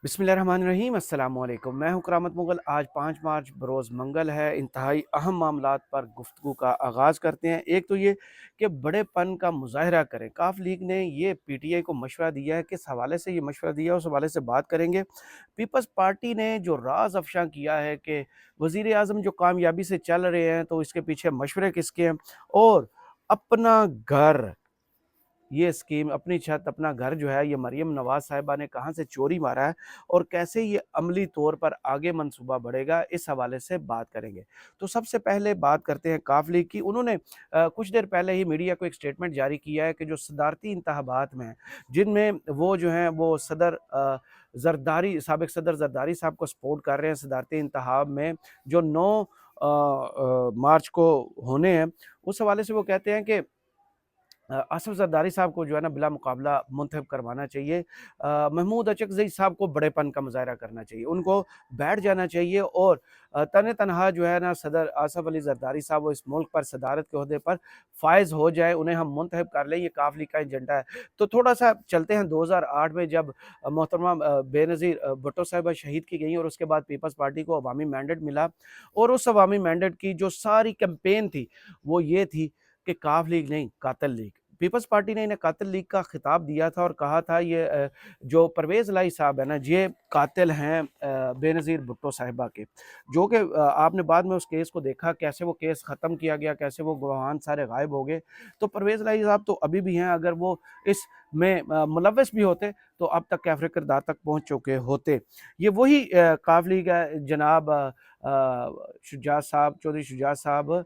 बिस्मिल्लाहिर्रहमानिर्रहीम अस्सलामुअलैकुम। मैं हूं करामत मुगल। आज 5 मार्च बरोज़ मंगल है। इंतहाई अहम मामलात पर गुफ्तगू का आगाज़ करते हैं। एक तो ये कि बड़ेपन का मुज़ाहिरा करें। काफ लीग ने ये पीटीआई को मशवरा दिया है। किस हवाले से ये मशवरा दिया है उस हवाले से बात करेंगे। पीपल्स पार्टी ने जो राज अफ़शा किया है कि वज़ीर आज़म जो कामयाबी से चल रहे हैं तो इसके पीछे मशवरे किसके हैं, और अपना घर, ये स्कीम अपनी छत अपना घर जो है ये मरियम नवाज साहिबा ने कहाँ से चोरी मारा है और कैसे ये अमली तौर पर आगे मंसूबा बढ़ेगा, इस हवाले से बात करेंगे। तो सबसे पहले बात करते हैं काफ लीग की। उन्होंने कुछ देर पहले ही मीडिया को एक स्टेटमेंट जारी किया है कि जो सदारती इंतखाबात में हैं, जिनमें वो जो हैं वो जरदारी साबिक सदर जरदारी साहब को सपोर्ट कर रहे हैं। सदारती इंतखाब में जो 9 मार्च को होने हैं, उस हवाले से वो कहते हैं कि आसिफ जरदारी साहब को जो है ना बिला मुकाबला मुंतखब करवाना चाहिए। महमूद अचकज़ई साहब को बड़ेपन का मुज़ाहिरा करना चाहिए, उनको बैठ जाना चाहिए और तने तनहा जो है ना सदर आसिफ अली जरदारी साहब वो इस मुल्क पर सदारत के ओहदे पर फायज़ हो जाए, उन्हें हम मुंतखब कर लें। ये काफ लीग का एजेंडा है। तो थोड़ा सा चलते हैं 2008 में, जब मोहतरमा बेनज़ीर भुट्टो साहिबा शहीद की गई और उसके बाद पीपल्स पार्टी को अवामी मैंडेट मिला, और उस अवामी मैंडेट की जो सारी कैंपेन थी वो ये थी कि काफ लीग नहीं, कातिल लीग। पीपल्स पार्टी ने इन्हें कातिल लीग का खिताब दिया था और कहा था ये जो परवेज़ लाई साहब है ना, ये कातिल हैं बेनज़ीर भुट्टो साहिबा के, जो कि आपने बाद में उस केस को देखा, कैसे वो केस ख़त्म किया गया, कैसे वो गवाहान सारे गायब हो गए। तो परवेज़ लाई साहब तो अभी भी हैं, अगर वो इसमें मुलव्वस भी होते तो अब तक कैफ़रे किरदार तक पहुँच चुके होते। ये वही काफ लीग है जनाब शुजात साहब, चौधरी शुजात साहब,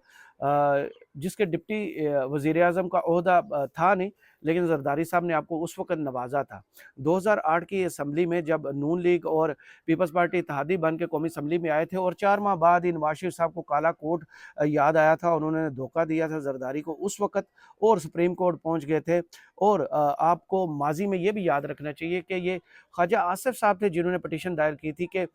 जिसके डिप्टी वज़ीर आज़म का ओहदा था नहीं, लेकिन ज़रदारी साहब ने आपको उस वक़्त नवाज़ा था। 2008 की असम्बली में जब नून लीग और पीपल्स पार्टी इत्तेहादी बन के कौमी असम्बली में आए थे और 4 माह बाद ही नवाज़ शरीफ साहब को काला कोट याद आया था, उन्होंने धोखा दिया था ज़रदारी को उस वक़्त और सुप्रीम कोर्ट पहुँच गए थे। और आपको माज़ी में ये भी याद रखना चाहिए कि ये ख्वाजा आसिफ साहब थे जिन्होंने पिटीशन दायर की थी कि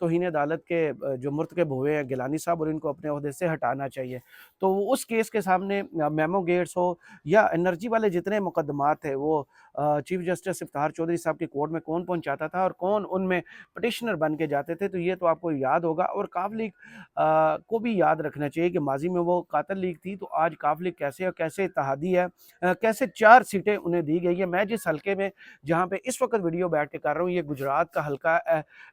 तौहीन अदालत के जो मुर्तकब हुए हैं गिलानी साहब, और इनको अपने ओहदे से हटाना चाहिए। तो उस केस के सामने मेमो गेट्स हो या एनर्जी वाले जितने मुकदमात थे, वो चीफ जस्टिस इफ्तार चौधरी साहब की कोर्ट में कौन पहुंचाता था और कौन उनमें पटिशनर बन के जाते थे, तो ये तो आपको याद होगा। और काफ लीग को भी याद रखना चाहिए कि माजी में वो कातिल लीग थी, तो आज काफ लीग कैसे और कैसे इत्तेहादी है, कैसे 4 सीटें उन्हें दी गई है। मैं जिस हल्के में जहाँ पे इस वक्त वीडियो बैठ के कर रहा हूँ, ये गुजरात का हल्का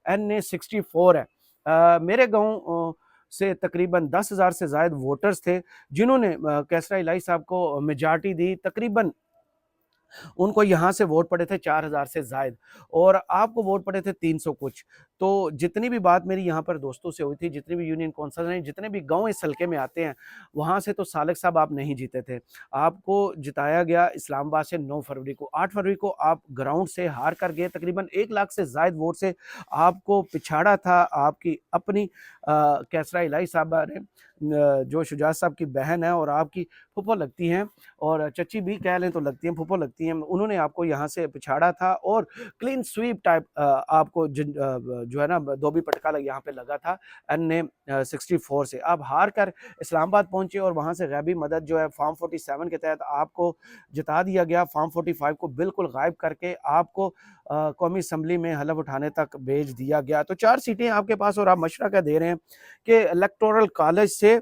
NA 64 है। मेरे गाँव से तकरीबन 10,000 से ज़ायद वोटर्स थे जिन्होंने कैसरा इलाही साहब को मेजॉरिटी दी। तकरीबन उनको यहाँ से वोट पड़े थे 4,000 से ज़ायद, और आपको वोट पड़े थे 300 कुछ। तो जितनी भी बात मेरी यहाँ पर दोस्तों से हुई थी, जितनी भी यूनियन कौंसल हैं, जितने भी गाँव इस हल्के में आते हैं, वहाँ से तो सालिक साहब आप नहीं जीते थे। आपको जिताया गया इस्लामाबाद से 9 फरवरी को। 8 फरवरी को आप ग्राउंड से हार कर गए, तकरीबन 1 लाख से ज़ायद वोट से आपको पिछाड़ा था आपकी अपनी कैसरा इलाही साहबा ने, जो शुजात साहब की बहन है और आपकी फूफो लगती हैं, और चची भी कह लें तो लगती हैं, फूफो लगती हैं। उन्होंने आपको यहाँ से पिछाड़ा था और क्लीन स्वीप टाइप आपको जो है ना धोबी पटका यहाँ पे लगा था NA 64 से। आप हार कर इस्लामाबाद पहुंचे और वहाँ से गैबी मदद जो है फॉर्म 47 के तहत आपको जिता दिया गया। फॉर्म 45 को बिल्कुल गायब करके आपको कौमी असम्बली में हलफ उठाने तक भेज दिया गया। तो 4 सीटें आपके पास, और आप मशवरा क्या दे रहे हैं कि इलेक्टोरल कॉलेज से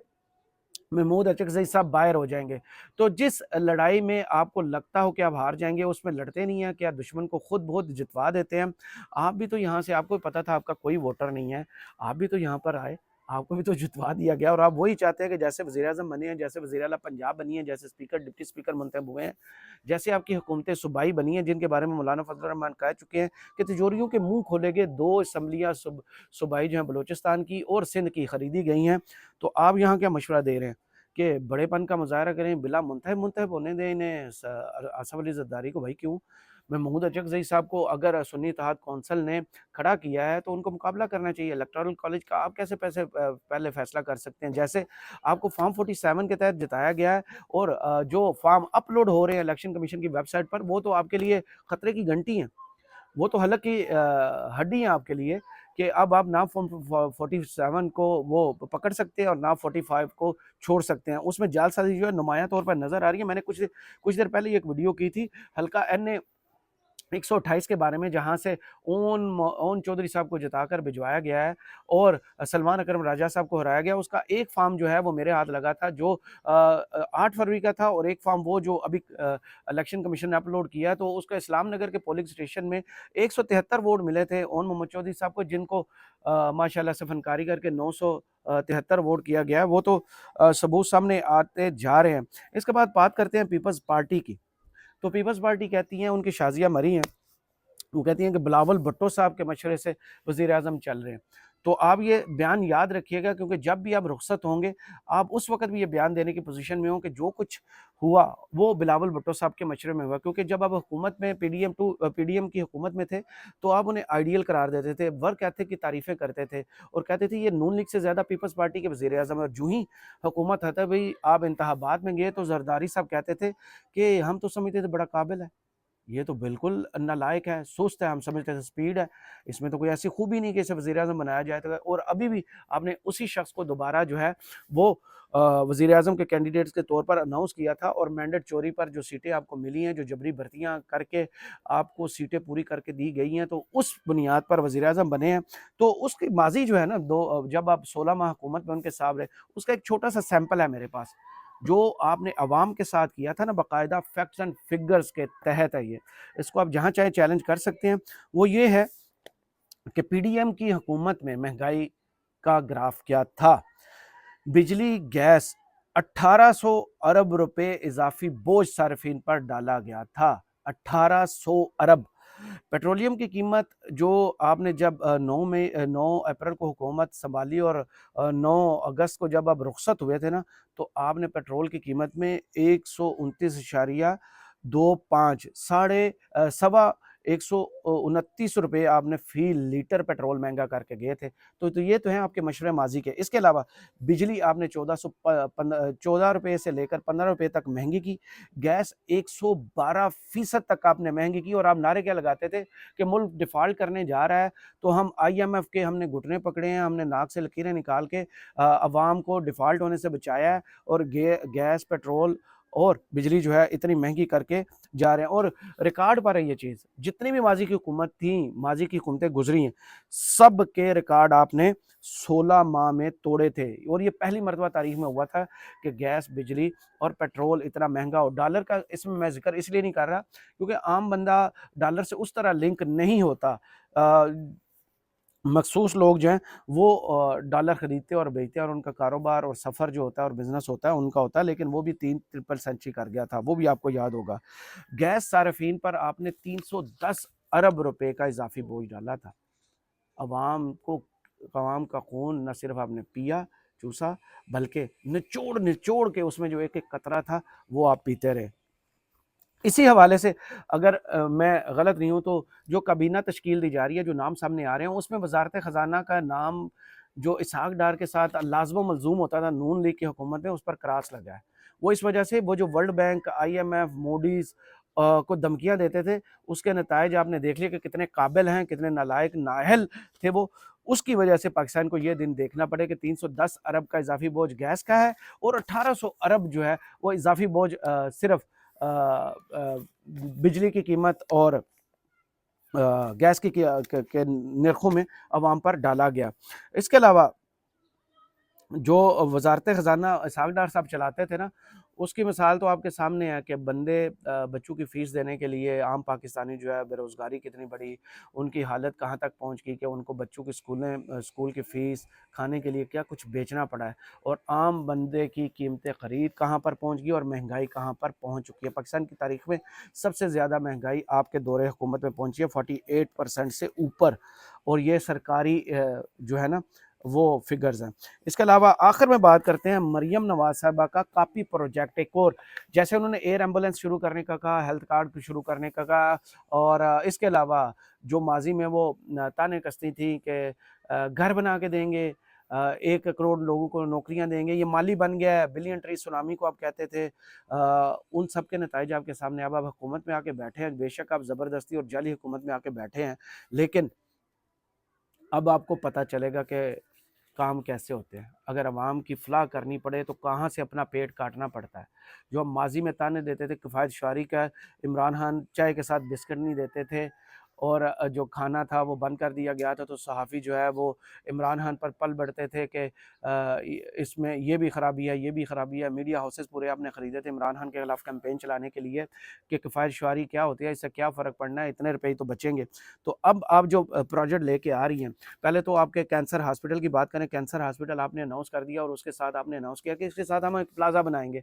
महमूद अचकज़ई साहब बाहर हो जाएंगे। तो जिस लड़ाई में आपको लगता हो कि आप हार जाएंगे, उसमें लड़ते नहीं हैं, क्या दुश्मन को खुद बहुत जितवा देते हैं। आप भी तो यहाँ से, आपको पता था आपका कोई वोटर नहीं है, आप भी तो यहाँ पर आए, आपको भी तो जितवा दिया गया, और आप वही चाहते हैं कि जैसे वज़ीर आज़म बने हैं, जैसे वज़ीर आला पंजाब बनी है, जैसे स्पीकर डिप्टी स्पीकर मुंतखब हुए हैं, जैसे आपकी हुकूमतें सूबाई बनी हैं, जिनके बारे में मौलाना फजल रहमान कह चुके हैं कि तिजोरियों के मुंह खोलेंगे। 2 असम्बलियाँ सूबाई जो हैं बलोचिस्तान की और सिंध की खरीदी गई हैं। तो आप यहाँ क्या मशवरा दे रहे हैं कि बड़ेपन का मुज़ाहिरा करें, बिला मुंतखब होने दें इन्हें आसिफ अली ज़रदारी को। भाई क्यों? महमूद अचकज़ई साहब को अगर सुन्नी इत्तेहाद कौंसिल ने खड़ा किया है तो उनको मुकाबला करना चाहिए। इलेक्टोरल कॉलेज का आप कैसे पहले फैसला कर सकते हैं? जैसे आपको फॉर्म 47 के तहत जिताया गया है, और जो फॉर्म अपलोड हो रहे हैं इलेक्शन कमीशन की वेबसाइट पर, वो तो आपके लिए खतरे की घंटी हैं। वो तो हलक की हड्डी है आपके लिए, कि अब आप नाम 47 को वो पकड़ सकते हैं और नाम 45 को छोड़ सकते हैं। उसमें जालसाजी जो है नुमायां तौर पर नजर आ रही है। मैंने कुछ कुछ देर पहले एक वीडियो की थी, हल्का NA 128 के बारे में, जहाँ से ओन चौधरी साहब को जिताकर भिजवाया गया है और सलमान अकरम राजा साहब को हराया गया, उसका एक फॉर्म जो है वो मेरे हाथ लगा था, जो 8 फरवरी का था, और एक फॉर्म वो जो अभी इलेक्शन कमीशन ने अपलोड किया, तो उसका इस्लाम नगर के पोलिंग स्टेशन में 173 वोट मिले थे ओन मोहम्मद चौधरी साहब को, जिनको माशाल्लाह से फनकारी करके 973 वोट किया गया है। वो तो सबूत सामने आते जा रहे हैं। इसके बाद बात करते हैं पीपल्स पार्टी की। तो पीपल्स पार्टी कहती हैं, उनकी शाजिया मरी हैं, वो कहती हैं कि बिलावल भुट्टो साहब के मशवरे से वज़ीर आज़म चल रहे हैं। तो आप ये बयान याद रखिएगा, क्योंकि जब भी आप रुखसत होंगे, आप उस वक़्त भी ये बयान देने की पोज़ीशन में हो कि जो कुछ हुआ वो बिलावल भुट्टो साहब के मशवरे में हुआ। क्योंकि जब आप हुकूमत में पीडीएम की हुकूमत में थे, तो आप उन्हें आइडियल करार देते थे, वर्क एथिक की तारीफ़ें करते थे और कहते थे ये नून लीग से ज़्यादा पीपल्स पार्टी के वज़ीर आज़म है। और जूँ ही हुकूमत हटा भई, आप इंतखाबात में गए, तो ज़रदारी साहब कहते थे कि हम तो समझते थे बड़ा काबिल है, ये तो बिल्कुल नालायक है, सुस्त है, हम समझते थे स्पीड है, इसमें तो कोई ऐसी खूबी नहीं कि इसे वज़ीर-ए-आज़म बनाया जाए। तो और अभी भी आपने उसी शख्स को दोबारा जो है वो वज़ीर-ए-आज़म के कैंडिडेट्स के तौर पर अनाउंस किया था, और मैंडेट चोरी पर जो सीटें आपको मिली हैं, जो जबरी भर्तियाँ करके आपको सीटें पूरी करके दी गई हैं, तो उस बुनियाद पर वज़ीर-ए-आज़म बने हैं। तो उसकी माज़ी जो है ना, जब आप 16 माह हुकूमत में उनके साथ रहे, उसका एक छोटा-सा सैंपल है मेरे पास। जो आपने अवाम के साथ किया था ना, बाकायदा फैक्ट्स एंड फिगर्स के तहत है ये, इसको आप जहाँ चाहे चैलेंज कर सकते हैं। वो ये है कि पीडीएम की हुकूमत में महंगाई का ग्राफ क्या था। बिजली गैस 1800 अरब रुपए इजाफी बोझ सार्फिन पर डाला गया था। 1800 अरब। पेट्रोलियम की कीमत जो आपने जब 9 अप्रैल को हुकूमत संभाली और 9 अगस्त को जब आप रुखसत हुए थे ना, तो आपने पेट्रोल की कीमत में 129.25 सवा 129 रुपये आपने फी लीटर पेट्रोल महंगा करके गए थे। तो ये तो हैं आपके मशवरे माजी के। इसके अलावा बिजली आपने 14 रुपये से लेकर 15 रुपये तक महंगी की। गैस 112% तक आपने महंगी की, और आप नारे क्या लगाते थे कि मुल्क डिफ़ॉल्ट करने जा रहा है, तो हम आईएमएफ के हमने घुटने पकड़े हैं, हमने नाक से लकीरें निकाल के अवाम को डिफ़ॉल्ट होने से बचाया है, और गैस, पेट्रोल और बिजली जो है इतनी महंगी करके जा रहे हैं। और रिकॉर्ड पर है ये चीज़, जितनी भी माजी की हुकूमत थी, माजी की हुकूमतें गुजरी हैं, सब के रिकॉर्ड आपने 16 माह में तोड़े थे। और ये पहली मरतबा तारीख में हुआ था कि गैस, बिजली और पेट्रोल इतना महंगा हो। डॉलर का इसमें मैं जिक्र इसलिए नहीं कर रहा क्योंकि आम बंदा डॉलर से उस तरह लिंक नहीं होता। मखसूस लोग जो हैं वो डॉलर ख़रीदते और बेचते हैं, और उनका कारोबार और सफ़र जो होता है और बिज़नेस होता है उनका होता है, लेकिन वो भी 3 ट्रिपल सेंचुरी कर गया था, वो भी आपको याद होगा। गैस सार्फिन पर आपने 310 अरब रुपए का इजाफी बोझ डाला था। अवाम का खून न सिर्फ आपने पिया, चूसा, बल्कि निचोड़ के उसमें जो एक-एक कतरा था वो आप पीते रहे। इसी हवाले से अगर मैं गलत नहीं हूँ, तो जो काबीना तश्कील दी जा रही है, जो नाम सामने आ रहे हैं, उसमें वज़ारत ख़ज़ाना का नाम जो इसहाक डार के साथ लाज़िम व मलज़ूम होता था नून लीग की हुकूमत में, उस पर क्रॉस लगा है। वो इस वजह से वो जो वर्ल्ड बैंक, आईएमएफ, मूडीज़ को धमकियाँ देते थे, उसके नताइज आपने देख लिया कि कितने काबिल हैं, कितने नालायक, नाअहल थे वो। उसकी वजह से पाकिस्तान को ये दिन देखना पड़े कि 310 अरब का इज़ाफ़ी बोझ गैस का है, और 1800 अरब जो है वो इज़ाफ़ी बोझ सिर्फ़ बिजली की कीमत और गैस के नरखों में अवाम पर डाला गया। इसके अलावा जो वज़ारत ख़ज़ाना इसहाक डार साहब चलाते थे ना, उसकी मिसाल तो आपके सामने है कि बंदे बच्चों की फ़ीस देने के लिए आम पाकिस्तानी जो है बेरोज़गारी कितनी बढ़ी, उनकी हालत कहाँ तक पहुँच गई कि उनको बच्चों की स्कूल की फ़ीस, खाने के लिए क्या कुछ बेचना पड़ा है, और आम बंदे की कीमतें ख़रीद कहाँ पर पहुँच गई और महंगाई कहाँ पर पहुँच चुकी है। पाकिस्तान की तारीख़ में सबसे ज़्यादा महंगाई आपके दौरे हुकूमत में पहुँची है, 48% से ऊपर, और ये सरकारी जो है ना वो फिगर्स हैं। इसके अलावा आखिर में बात करते हैं मरियम नवाज़ साहिबा का कापी प्रोजेक्ट। एक और जैसे उन्होंने एयर एम्बुलेंस शुरू करने का कहा, हेल्थ कार्ड शुरू करने का कहा, और इसके अलावा जो माजी में वो ताने कसती थी कि घर बना के देंगे, 1 करोड़ लोगों को नौकरियां देंगे, ये माली बन गया है, बिलियन ट्री सुनामी को आप कहते थे। उन सब के नतीजे आपके सामने। अब आप हुकूमत में आके बैठे हैं, बेशक आप ज़बरदस्ती और जाली हुकूमत में आके बैठे हैं, लेकिन अब आपको पता चलेगा कि کام کیسے ہوتے ہیں، اگر عوام کی فلاح کرنی پڑے تو کہاں سے اپنا پیٹ کاٹنا پڑتا ہے۔ جو ہم ماضی میں تانے دیتے تھے کفایت شعاری کا، عمران خان چائے کے ساتھ بسکٹ نہیں دیتے تھے اور جو کھانا تھا وہ بند کر دیا گیا تھا، تو صحافی جو ہے وہ عمران خان پر پل بڑھتے تھے کہ اس میں یہ بھی خرابی ہے، یہ بھی خرابی ہے۔ میڈیا ہاؤسز پورے آپ نے خریدے تھے عمران خان کے خلاف کیمپین چلانے کے لیے کہ کفایت شعاری کیا ہوتی ہے، اس سے کیا فرق پڑنا ہے، اتنے روپے تو بچیں گے۔ تو اب آپ جو پروجیکٹ لے کے آ رہی ہیں، پہلے تو آپ کے کینسر ہاسپٹل کی بات کریں، کینسر ہاسپٹل آپ نے اناؤنس کر دیا اور اس کے ساتھ آپ نے اناؤنس کیا کہ اس کے ساتھ ہم ایک پلازا بنائیں گے۔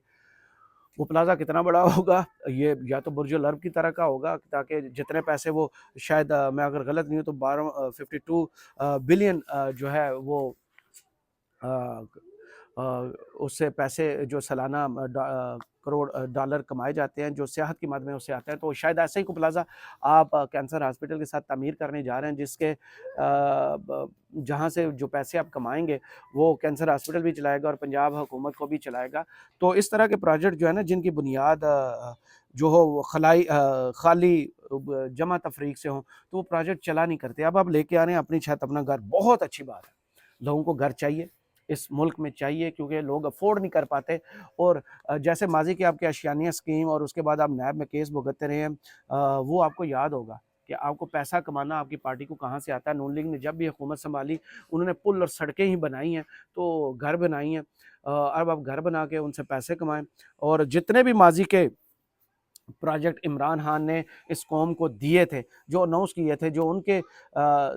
وہ پلازا کتنا بڑا ہوگا؟ یہ یا تو برج العرب کی طرح کا ہوگا، تاکہ جتنے پیسے وہ شاید میں اگر غلط نہیں ہوں تو 52 بلین جو ہے وہ اس سے پیسے جو سالانہ کروڑ ڈالر کمائے جاتے ہیں جو سیاحت کی مد میں اسے آتے ہیں، تو شاید ایسے ہی کو پلازا آپ کینسر ہاسپٹل کے ساتھ تعمیر کرنے جا رہے ہیں، جس کے جہاں سے جو پیسے آپ کمائیں گے وہ کینسر ہاسپٹل بھی چلائے گا اور پنجاب حکومت کو بھی چلائے گا۔ تو اس طرح کے پروجیکٹ جو ہے نا، جن کی بنیاد جو ہو وہ خالی جمع تفریق سے ہوں، تو وہ پروجیکٹ چلا نہیں کرتے۔ اب آپ لے کے آ رہے ہیں اپنی چھت اپنا گھر، بہت اچھی بات ہے، لوگوں کو گھر چاہیے، اس ملک میں چاہیے، کیونکہ لوگ افورڈ نہیں کر پاتے۔ اور جیسے ماضی کی آپ کے اشیانیہ اسکیم اور اس کے بعد آپ نیب میں کیس بھگتتے رہے ہیں، وہ آپ کو یاد ہوگا کہ آپ کو پیسہ کمانا آپ کی پارٹی کو کہاں سے آتا ہے۔ نون لیگ نے جب بھی حکومت سنبھالی انہوں نے پل اور سڑکیں ہی بنائی ہیں، تو گھر بنائی ہیں، اب آپ گھر بنا کے ان سے پیسے کمائیں۔ اور جتنے بھی ماضی کے پروجیکٹ عمران خان نے اس قوم کو دیے تھے، جو اناؤنس کیے تھے، جو ان کے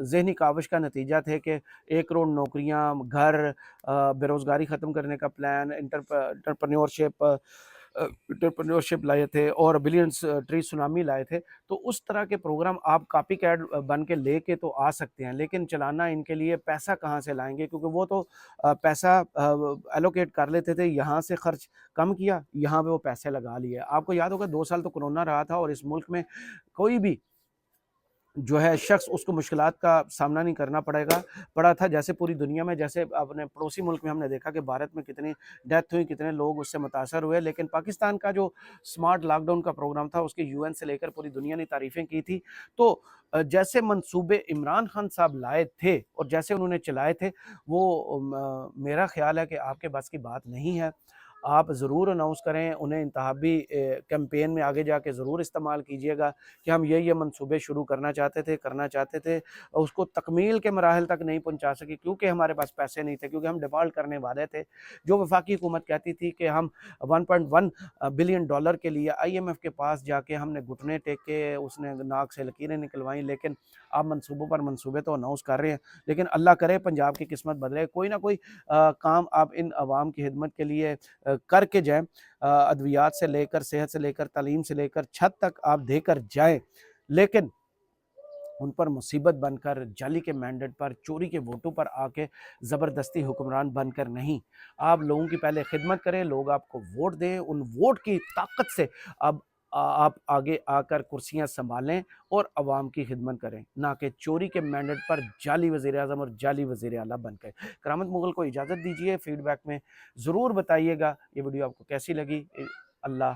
ذہنی کاوش کا نتیجہ تھے کہ 1 کروڑ نوکریاں، گھر، بے روزگاری ختم کرنے کا پلان، انٹرپرینورشپ لائے تھے اور بلینس ٹری سونامی لائے تھے، تو اس طرح کے پروگرام آپ کاپی کیٹ بن کے لے کے تو آ سکتے ہیں، لیکن چلانا ان کے لیے پیسہ کہاں سے لائیں گے؟ کیونکہ وہ تو پیسہ ایلوکیٹ کر لیتے تھے، یہاں سے خرچ کم کیا، یہاں پہ وہ پیسے لگا لیے۔ آپ کو یاد ہوگا 2 سال تو کرونا رہا تھا اور اس ملک میں کوئی بھی جو ہے شخص اس کو مشکلات کا سامنا نہیں کرنا پڑا تھا، جیسے پوری دنیا میں، جیسے اپنے پڑوسی ملک میں ہم نے دیکھا کہ بھارت میں کتنی ڈیتھ ہوئی، کتنے لوگ اس سے متاثر ہوئے، لیکن پاکستان کا جو سمارٹ لاک ڈاؤن کا پروگرام تھا اس کے UN سے لے کر پوری دنیا نے تعریفیں کی تھی۔ تو جیسے منصوبے عمران خان صاحب لائے تھے اور جیسے انہوں نے چلائے تھے، وہ میرا خیال ہے کہ آپ کے بس کی بات نہیں ہے۔ آپ ضرور اناؤنس کریں، انہیں انتخابی کیمپین میں آگے جا کے ضرور استعمال کیجیے گا کہ ہم یہ منصوبے شروع کرنا چاہتے تھے، اس کو تکمیل کے مراحل تک نہیں پہنچا سکے کیونکہ ہمارے پاس پیسے نہیں تھے، کیونکہ ہم ڈیفالٹ کرنے والے تھے۔ جو وفاقی حکومت کہتی تھی کہ ہم 1.1 بلین ڈالر کے لیے IMF کے پاس جا کے ہم نے گھٹنے ٹیکے، اس نے ناک سے لکیریں نکلوائیں، لیکن آپ منصوبوں پر منصوبے تو اناؤنس کر رہے ہیں، لیکن اللہ کرے پنجاب کی قسمت بدلے، کوئی نہ کوئی کام آپ ان عوام کی خدمت کے لیے کر کے جائیں، ادویات سے لے کر، صحت سے لے کر، تعلیم سے لے کر، چھت تک آپ دے کر جائیں، لیکن ان پر مصیبت بن کر، جعلی کے مینڈیٹ پر، چوری کے ووٹوں پر آ کے زبردستی حکمران بن کر نہیں۔ آپ لوگوں کی پہلے خدمت کریں، لوگ آپ کو ووٹ دیں، ان ووٹ کی طاقت سے اب آپ آگے آ کر کرسیاں سنبھالیں اور عوام کی خدمت کریں، نہ کہ چوری کے مینڈیٹ پر جعلی وزیر اعظم اور جعلی وزیر اعلیٰ بن کے۔ کرامت مغل کو اجازت دیجیے، فیڈ بیک میں ضرور بتائیے گا یہ ویڈیو آپ کو کیسی لگی۔ اللہ